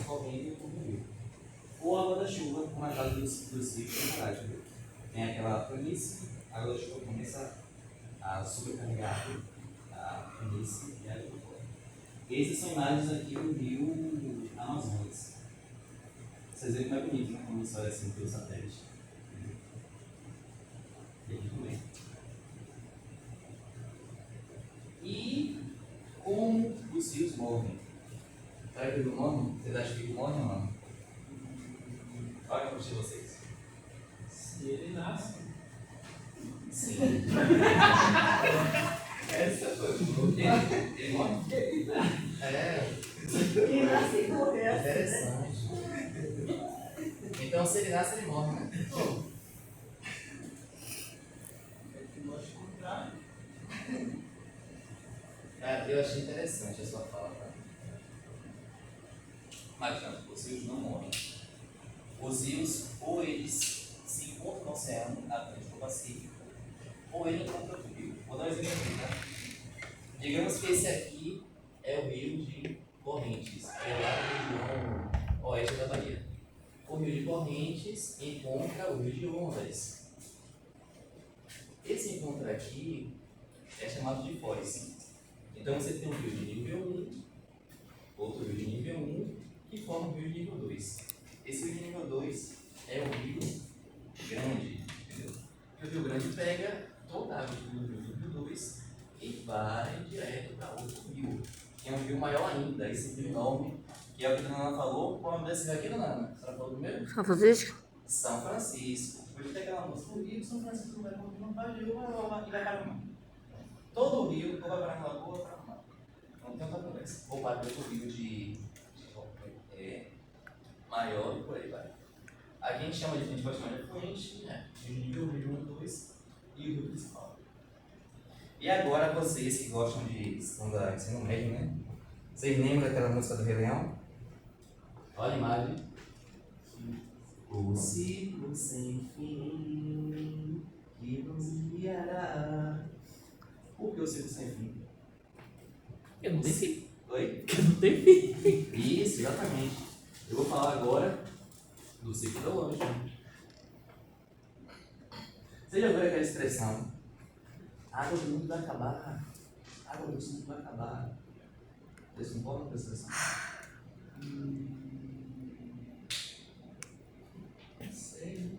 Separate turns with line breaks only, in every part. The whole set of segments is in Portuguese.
correndo por um rio. Ou água da chuva, como a casa dos ciclos naturais, entendeu? Tem aquela planície, a água da chuva começa a sobrecarregar a planície e a água fora. Essas são imagens aqui do rio Amazonas. Vocês veem como é bonito, né? Como isso olha assim pelo satélite. E aqui também. E como os rios morrem? Será que o rio morre? Vocês acham que o rio morre ou não? Olha a de vocês.
Se ele nasce.
Sim. Essa foi boa. Ele morre? É.
Quem nasce e morre é assim, né?
Interessante. Então, se ele nasce, ele morre, né?
É que mostra o contrário.
Eu achei interessante a sua fala, tá? Mas não, os rios não morrem. Os rios, ou eles se encontram no Oceano Atlântico Pacífico, ou ele encontra outro rio. Vou dar um exemplo aqui, tá? Digamos que esse aqui é o rio de Correntes, que é lá na região oeste da Bahia. O rio de Correntes encontra o rio de Ondas. Esse encontro aqui é chamado de foz. Então você tem um rio de nível 1, outro rio de nível 1, que forma o rio de nível 2. Esse rio de nível 2 é o rio grande, entendeu? E o rio grande pega toda a água do rio de nível 2 e vai direto para outro rio, que é um rio maior ainda, esse rio enorme, que é o que a Nana falou. Qual é o nome desse rio aqui, Nana? Você falou primeiro?
São Francisco?
São Francisco. Por isso tem aquela música, o rio São Francisco vai continuar para o rio, e vai para o mar. Todo o rio, ou vai para a lagoa, ou vai para o mar. Não tem outra conversa. Ou para outro rio de maior e por aí vai. A gente pode chamar de afluente, né? Rio de nível 1, 2 e o rio principal. E agora vocês que gostam de ensino médio, né? Vocês lembram daquela música do Rei Leão? Olha a imagem. O ciclo sem fim que nos guiará. Por que o ciclo sem fim?
Porque não tem fim.
Oi?
Porque não tem fim.
Isso, exatamente. Eu vou falar agora do ciclo da luz. Você já viu aquela expressão? A água do mundo vai acabar. A água do mundo vai acabar. Vocês concordam com essa expressão?
Não sei.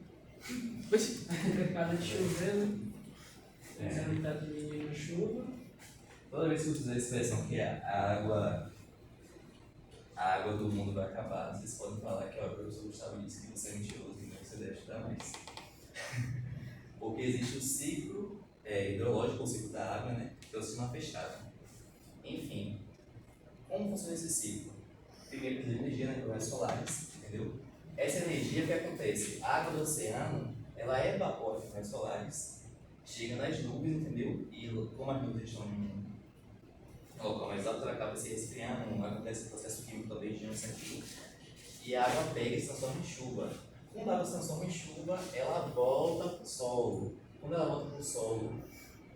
Pecado de chover, né? Não tá diminuindo a chuva.
Toda vez que eu fizer a expressão que a água do mundo vai acabar, vocês podem falar que o professor Gustavo disse que você é mentiroso, então você deve estudar mais. Porque existe o ciclo hidrológico, o ciclo da água, né? Que é o sistema fechado. Enfim, como funciona esse ciclo? Primeiro precisa de energia, né? Raios solares, entendeu? Essa energia, o que acontece? A água do oceano, ela evapora os raios solares, chega nas nuvens, entendeu? E como as nuvens estão no local mais alto, ela acaba se resfriando, acontece um processo químico da região aqui, e a água pega e se transforma em chuva. Quando a água se transforma em chuva, ela volta para o solo. Quando ela volta para o solo,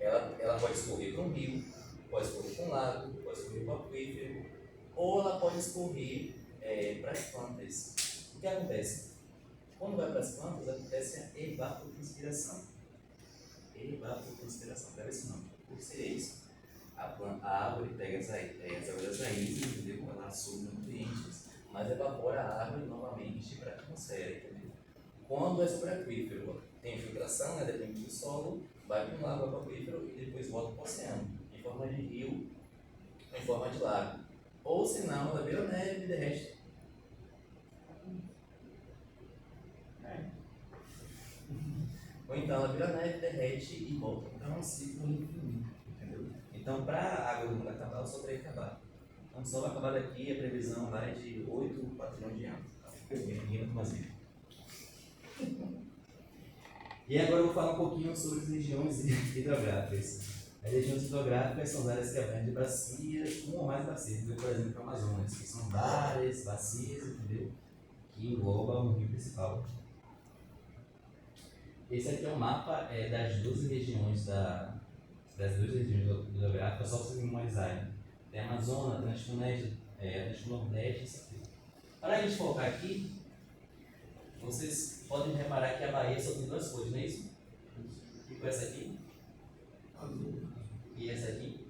ela pode escorrer para um rio, pode escorrer para um lago, pode escorrer para um aquífero, ou ela pode escorrer para as plantas. O que acontece? Quando vai para as plantas, acontece a evapotranspiração. Evapotranspiração, pega esse nome. O que seria isso? A árvore pega as águas das raízes, entendeu? Ela assume nutrientes, mas evapora a árvore novamente para a atmosfera, entendeu? Quando é sobre aquífero, tem infiltração, né? Depende do solo, vai para um lago, vai para o aquífero e depois volta para o oceano, em forma de rio, em forma de lago. Ou senão, ela vira neve e derrete. Ou então ela vira neve, derrete e volta. Então é um ciclo infinito, entendeu? Então, para a água do mundo acabar, ela só vai acabar. Então, só vai acabar daqui, a previsão vai de 8 a 4 trilhões de anos. Ninguém vai fazer. E agora eu vou falar um pouquinho sobre as regiões hidrográficas. As regiões hidrográficas são as áreas que abrangem bacias, uma ou mais bacias, por exemplo, o Amazonas, que são várias bacias, entendeu? Que englobam o rio principal. Esse aqui é o mapa das 12 regiões das 12 regiões hidrográficas, só para vocês memorizarem. Tem a Amazônia, Atlântico Nordeste, isso aqui. Para Para a gente focar aqui, vocês podem reparar que a Bahia só tem duas cores, não é isso? Ficou essa aqui? E essa aqui?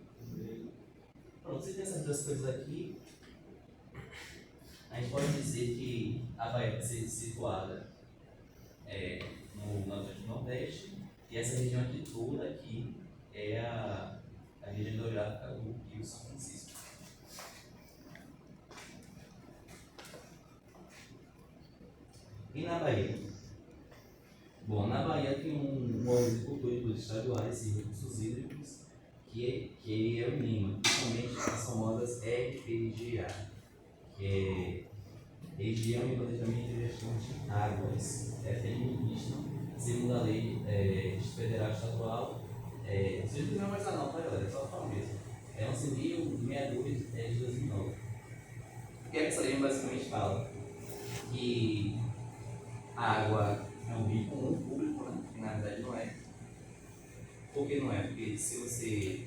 Pronto, se tem essas duas coisas aqui, a gente pode dizer que a Bahia vai ser situada no Nordeste, e essa região aqui toda aqui é a região geográfica do Rio São Francisco. E na Bahia? Bom, na Bahia tem um órgão de cultura e recursos estaduais e recursos hídricos que é o INEMA, principalmente as famosas RPGA, que é Região de Planejamento e Gestão de Águas, segundo a lei federal estadual. Se não mais a não, tá, galera? É só falar mesmo. É 11.062 de 2009. O que é que essa lei basicamente fala? Que a água é um bem comum público, né? Que na verdade não é. Por que não é? Porque se você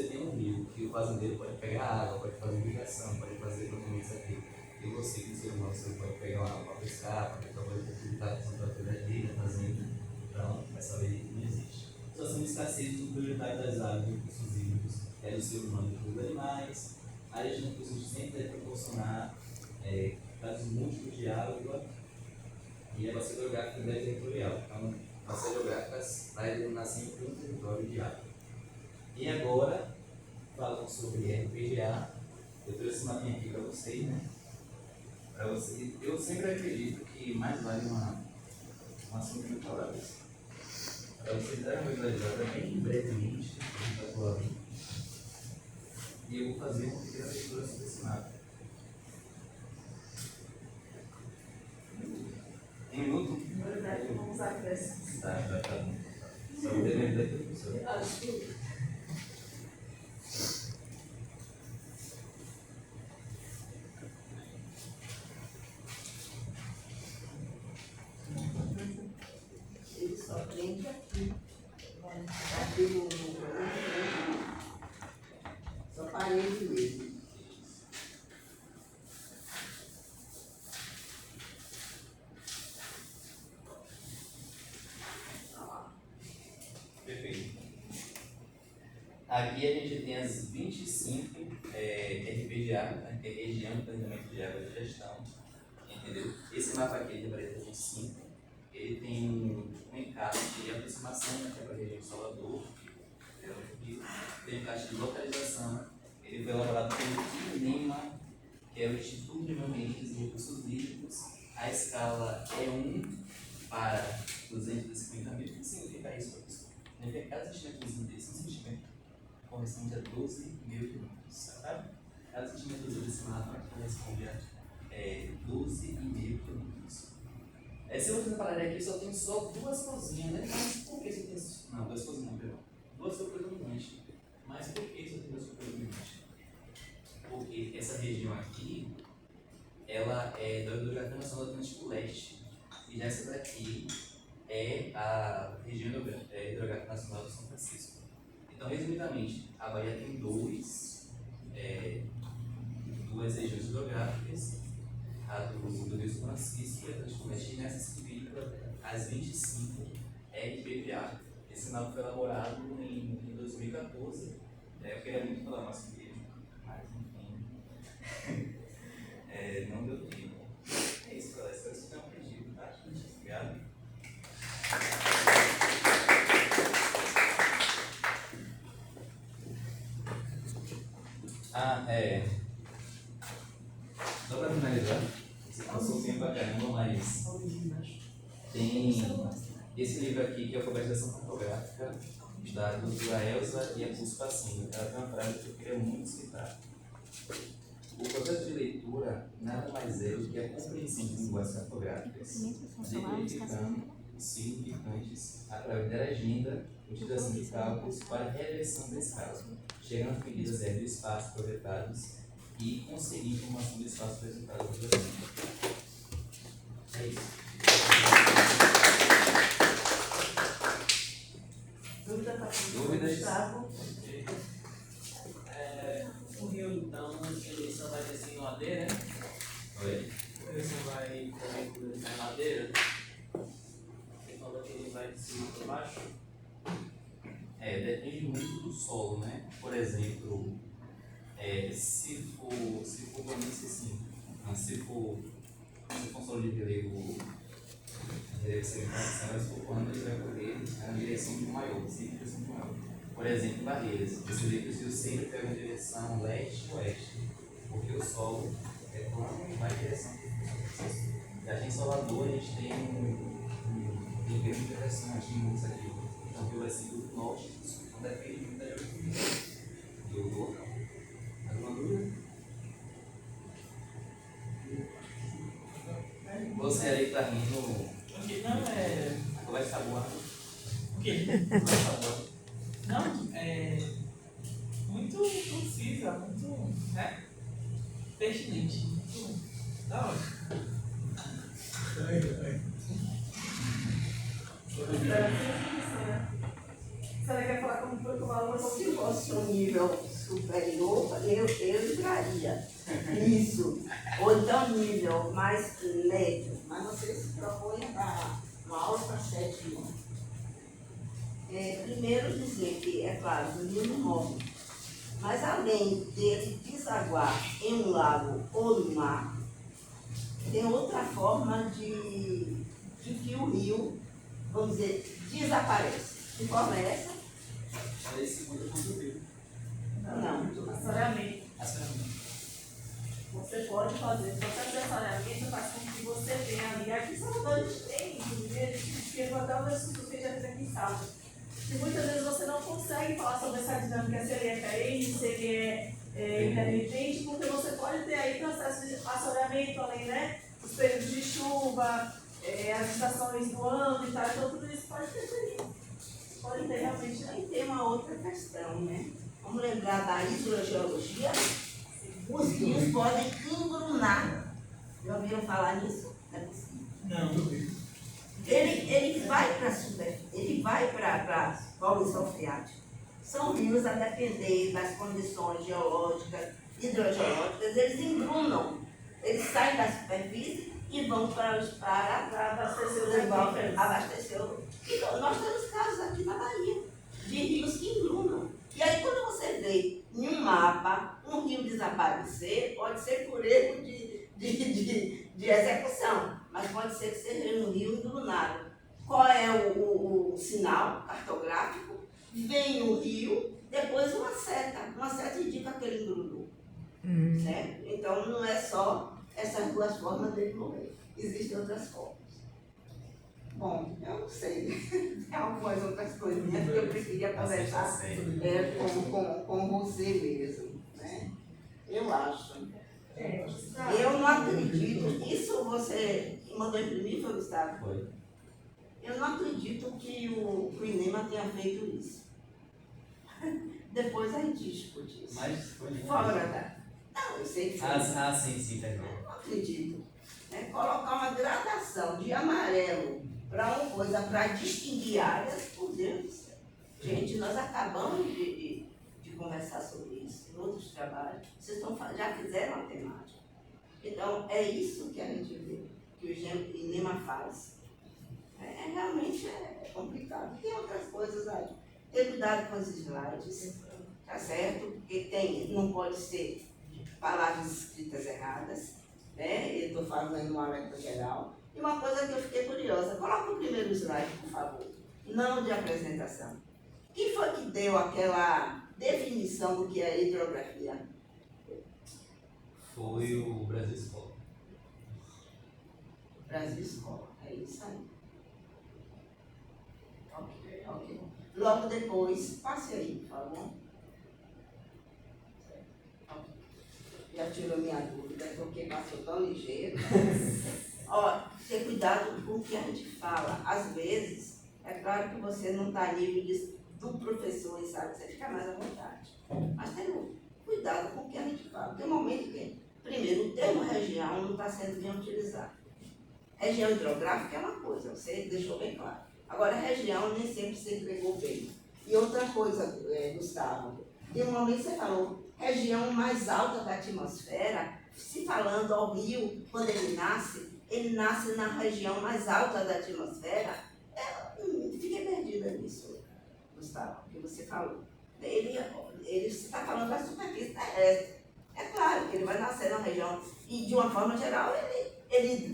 tem um rio que o fazendeiro pode pegar água, pode fazer irrigação, pode fazer isso aqui, e você, que ser humano, você pode pegar uma água para pescar, para fazer atividade que você pode fazer aqui na fazenda, então essa lei não existe. Só são escassez do prioritário das águas, dos recursos hídricos, do ser humano e dos animais. A região que a gente sempre deve proporcionar casos múltiplos de água e a bacia hidrográfica é territorial. Então, bacias hidrográficas vai denominar sempre um território de água. E agora, falando sobre RPGA, eu trouxe esse mapinha aqui para vocês, né? Para vocês, eu sempre acredito que mais vale uma assunto de palavras. Para vocês darem uma visualizada bem brevemente, e eu vou fazer uma pequena leitura sobre esse mapa. Em um minuto?
Na verdade, vamos usar acréscimos.
Tá bom. Só vou depender daqui, professor.
Acho que ele só prende aqui. Aqui no só parede mesmo.
Perfeito. Aqui a gente tem as 25 RPGA, né, que é Região de Planejamento de Água e Gestão, entendeu? Esse mapa aqui ele aparece 25, ele tem um encaixe de aproximação, né, que é para a região de Salvador, tem um encaixe de localização, ele foi elaborado pelo INEMA, que é o Instituto de Meio Ambiente e Recursos Hídricos. A escala é 1 para 250 mil. O que significa isso, professor? Significa que cada centímetro desse é 1 centímetro, corresponde a 12 mil quilômetros, sabe? Cada centímetro desse mapa corresponde a 12 mil quilômetros. Se você reparar aqui, só tem só duas cozinhas, né? Mas por que você tem isso? Não, duas cozinhas, perdão. Duas cores predominantes. Mas por que você tem duas cores predominantes? Porque essa região aqui, ela é da hidrografia nacional do Atlântico Leste. E já essa daqui é a região hidrográfica nacional de São Francisco. Então, resumidamente, a Bahia tem duas regiões hidrográficas, a do Rio São Francisco e a Atlântico Leste, e nessa se divide as 25 RPGA. Esse mapa foi elaborado em 2014. Eu queria muito falar mais sobre ele, mas enfim, não deu tempo. É isso, galera. Espero que vocês tenham aprendido, tá? Obrigado. Só para finalizar, você passou o tempo pra caramba, mas tem esse livro aqui que é a Alfabetização Cartográfica, da doutora Elza e a Pulso Passinho. Ela tem uma frase que eu queria muito citar. O processo de leitura nada mais é do que a compreensão de linguagens cartográficas, decodificando os significantes através da legenda, utilização de cálculos para reversão da escala, chegando a medidas do espaço projetados e conseguir informação do espaço projetado do docente. É isso.
Dúvidas? Gustavo?
O rio, então, ele só vai descer em ladeira, né?
Oi?
Você vai comer quando ele sai madeira? Você falou que ele vai de cima para baixo?
Depende muito do solo, né? Por exemplo, se for planície, sim. Mas se for um solo de relevo sedimentação, se for plano, ele vai correr na direção de um maior, sempre direção de um maior. Por exemplo, em Barreiras, você vê que os rios sempre pegam em direção leste-oeste, porque o solo é plano e vai em direção. E aqui em Salvador a gente tem grande depressão, a gente tem muitos aqui. Então o rio vai ser do norte e do sul, então depende muito da geografia do local. Alguma dúvida? Você aí tá rindo.
Não,
A conversa tá boa.
O quê?
A conversa tá boa.
Não, muito concisa, muito pertinente, muito da hora.
A senhora quer falar como foi que o aluno, se fosse um nível superior, eu libraria isso. Ou então nível mais médio, mas você se propõe para uma aula para 7 anos. Primeiro dizer que, é claro, o rio não morre, mas além dele desaguar em um lago ou no mar, tem outra forma de que o rio, vamos dizer, desaparece. Que forma é essa?
É esse segundo ponto do rio.
Não.
Assoreamento.
Assoreamento.
Você pode fazer, só que esse assoreamento faz com que você tenha ali. Aqui em Salvador a gente tem, inclusive, que eu até um estudo que a gente já fez aqui em Salvador. E muitas vezes você não consegue falar sobre essa dinâmica, se ele é perene, se ele é intermitente, porque você pode ter aí processo de assoreamento, além, né? Os períodos de chuva, as estações do ano e tal, então tudo isso pode ter aí. Pode ter realmente.
Aí tem uma outra questão, né? Vamos lembrar da hidrogeologia. Os rios podem engrunar. Já ouviram falar nisso? Não é possível.
Não.
Ele vai para a superfície, ele vai para o lençol freático. São rios a depender das condições geológicas, hidrogeológicas, eles engrunam. Eles saem da superfície e vão para
abastecer os
abastecer. Então, nós temos casos aqui na Bahia de rios que engrunam. E aí, quando você vê em um mapa um rio desaparecer, pode ser por erro de execução, mas pode ser que seja um rio engrunado. Qual é o sinal cartográfico? Vem o rio, depois uma seta indica que ele engrunou. Certo? Então, não é só essas duas formas dele morrer, existem outras formas. Bom, eu não sei, tem algumas outras coisinhas que eu preferia conversar com você mesmo, né? Eu acho. Eu não acredito, isso você mandou imprimir, foi, Gustavo?
Foi.
Eu não acredito que o INEMA tenha feito isso. Depois a gente discute isso.
Mas foi
Fora da... Não, eu sei que foi.
sim, perdão.
Eu não acredito. Colocar uma gradação de amarelo para uma coisa, para distinguir áreas, por Deus do céu. Gente, nós acabamos de conversar sobre isso em outros trabalhos. Vocês já fizeram a temática. Então, é isso que a gente vê, que o INEMA faz. Realmente é complicado. Tem outras coisas aí. Ter cuidado com os slides, tá certo? Porque não pode ser palavras escritas erradas, né? Eu estou falando no alerta geral. E uma coisa que eu fiquei curiosa, coloca o primeiro slide, por favor. Não de apresentação. Quem foi que deu aquela definição do que é hidrografia?
Foi o Brasil Escola.
Brasil Escola, é isso aí. Ok. Logo depois, passe aí, por favor. Já tirou minha dúvida, porque passou tão ligeiro. Ter cuidado com o que a gente fala. Às vezes, é claro que você não está a nível do professor e sabe, você fica mais à vontade. Mas tenha cuidado com o que a gente fala. Tem um momento que, primeiro, o termo região não está sendo bem utilizado. Região hidrográfica é uma coisa, você deixou bem claro. Agora, região nem sempre se entregou bem. E outra coisa, Gustavo, tem um momento que você falou, região mais alta da atmosfera, se falando ao rio, quando ele nasce na região mais alta da atmosfera. Fiquei perdida nisso, Gustavo, que você falou. Ele está falando da superfície terrestre. É claro que ele vai nascer na região, e de uma forma geral ele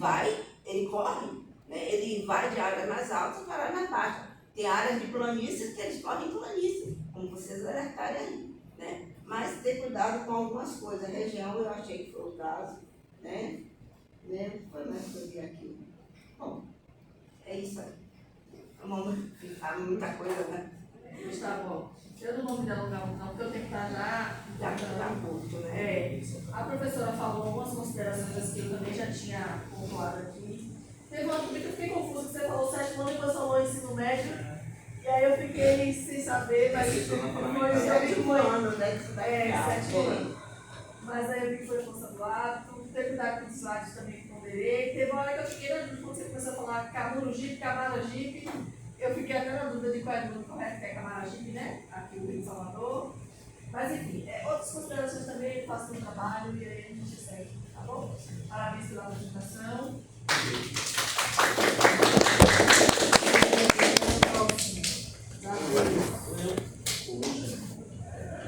corre, né? Ele vai de áreas mais altas para áreas mais baixas. Tem áreas de planícies que eles correm em planície, como vocês alertaram aí, né? Mas ter cuidado com algumas coisas. A região eu achei que foi o caso, né? Foi mais que eu vi aqui. Bom, é isso aí. Vamos ficar muita coisa, né?
Gustavo, eu não vou me delongar muito, não, porque eu tenho que estar
Já curto, né?
A professora falou algumas considerações que eu também já tinha pontuado aqui. Teve uma coisa que eu fiquei confusa, que você falou 7 anos e depois falou ensino médio. E aí eu fiquei sem saber, mas foi o 7 anos, né? 7 anos. Mas aí eu vi que foi força do ato, teve cuidado com os slides também que ponderei. Teve uma hora que eu fiquei na dúvida, quando você começou a falar Camaragibe, Camaragibe, eu fiquei até na dúvida de qual é o nome correto, que é Camaragibe, né? Aqui o Rio de Salvador. Mas enfim, outras considerações também, eu faço meu trabalho e aí a gente segue, tá bom? Parabéns pela apresentação.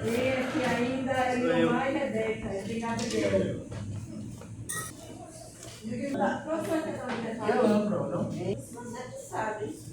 E aqui ainda é Leomar e Rebeca, tem Gabriel. Professor, quer falar?
Eu amo, não?
Você que sabe.